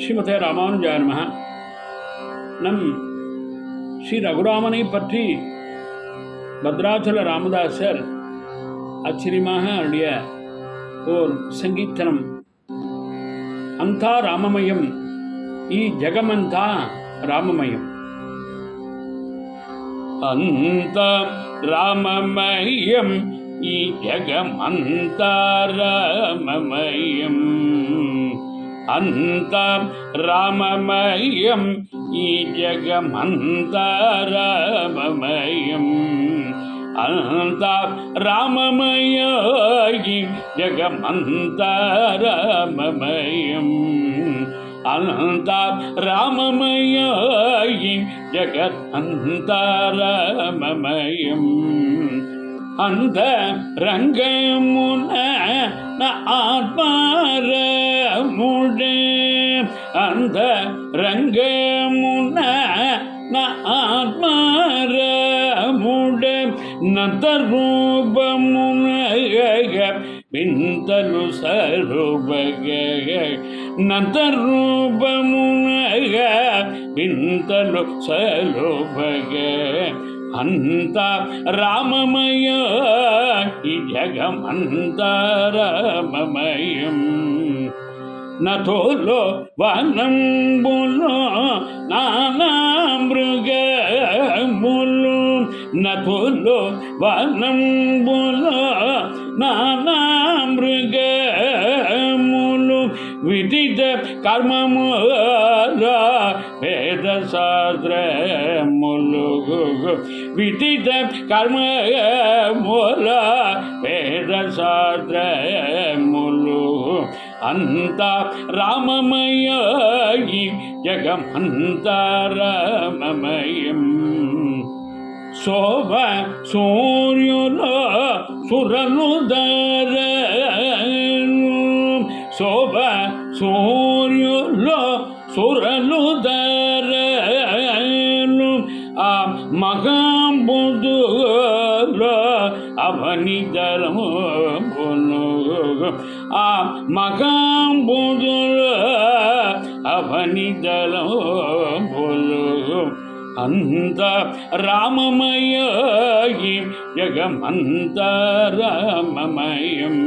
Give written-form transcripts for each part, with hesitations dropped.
ஸ்ரீமதே ராமானுஜாய நமஹ. நம் ஸ்ரீ ரகுராமனை பற்றி பத்ராச்சல ராமதாசர் ஆச்சரியமாக அருளிய ஓர் சங்கீர்த்தனம். அந்தா ராமமயம் ஈ ஜெகமந்தா ராமமயம். அந்த ராமமயம் ஈ ஜெகமந்தா ராமமயம். அந்த ராமமயம் ஈ ஜெகமந்தா ராமமயம். அந்த ராமமய ஈ ஜெகமந்தா ராமமயம். அந்த ராமமய ஈ ஜெகமந்தா ராமமயம். அந்த ரங்கமுன ஆத்மாரமுடே. அந்த ரங்கமுன ஆத்மாரமுடே. நதரூபமுன விந்தலு சரூபக. நதரூபமுன விந்தலு சரூபக. அந்த ராமமய ஈ ஜெகமந்தா ராமமயம். நதோலோ வனம் போலோ நானாமிருகமுலு. நதோலோ வனம் போலோ நானாமிருகமுலு. விதித கர்மமுல வேத சாஸ்திரமுலு. விதித கர்மமுல வேத சாஸ்திரமுலு. அந்த ராமமய ஈ ஜெகமந்தா ராமமயம். சோப சூர்யுலோ சுரலுதரனு. சோப சூர்யுலோ சுரலுதரனு. மகாம்புதுலோ அவனிதரமு. மகாம்புதுலோ அவனிதரமு. அந்த ராமமய ஈ ஜெகமந்தா ராமமயம்.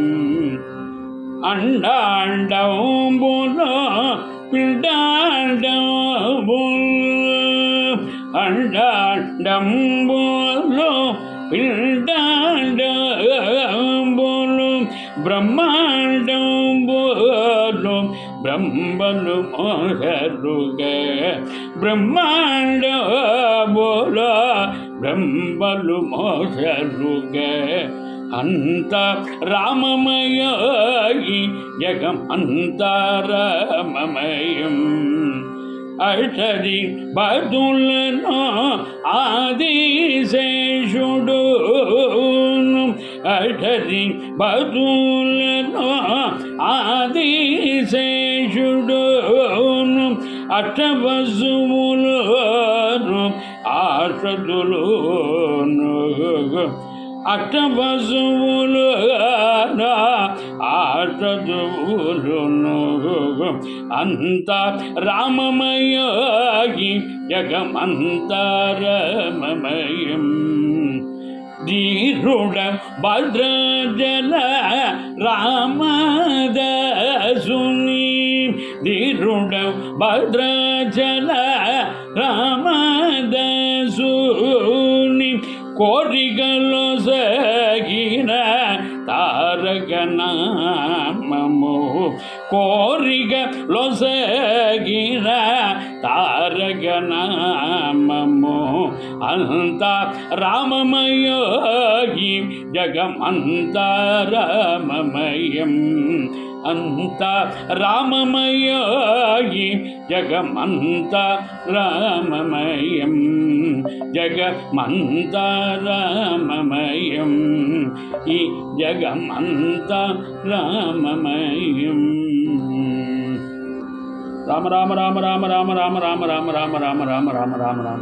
அண்டாண்டம்புலோ பிண்டாண்டம்புலோ. அண்டாண்டம்புலோ பிண்டாண்டம்புலோ. பிரம்மாண்டம்புலோ பிரம்மலு மோகருக. பிரம்மாண்ட போலோ பிரம்மலு மோகருக. அந்த ராமமய ஈ ஜெகமந்தா ராமமயம். அழதி பதுலனோ ஆதிசேஷுடு. அழதி பதுலனோ ஆதிசேஷுடு. அட்டவசுமுலு ஆற்றதுலு. அட்டவசுமுலு ஆற்றதுலு. அந்த ராமமய ஈ ஜெகமந்தா ராமமயம். தீருட பத்ரஜல ராமதாசுனி. தீருட பத்ரஜல ராமதாசுனி. கோரிகளோ சகின தாரகநாமமோ. கோரிகளோ சகின தாரகநாமமோ. அந்த ராமமய ஈ ஜெகமந்தா ராமமயம். அந்த ராமமய ஈ ஜெகமந்தா ராமமயம். ஜெகமந்தா ராமமயம் ஈ ஜெகமந்தா ராமமயம். ராம ராம ராம ராம ராம ராம ராம ராம ராம ராம ராம ராம ராம ராம ராம.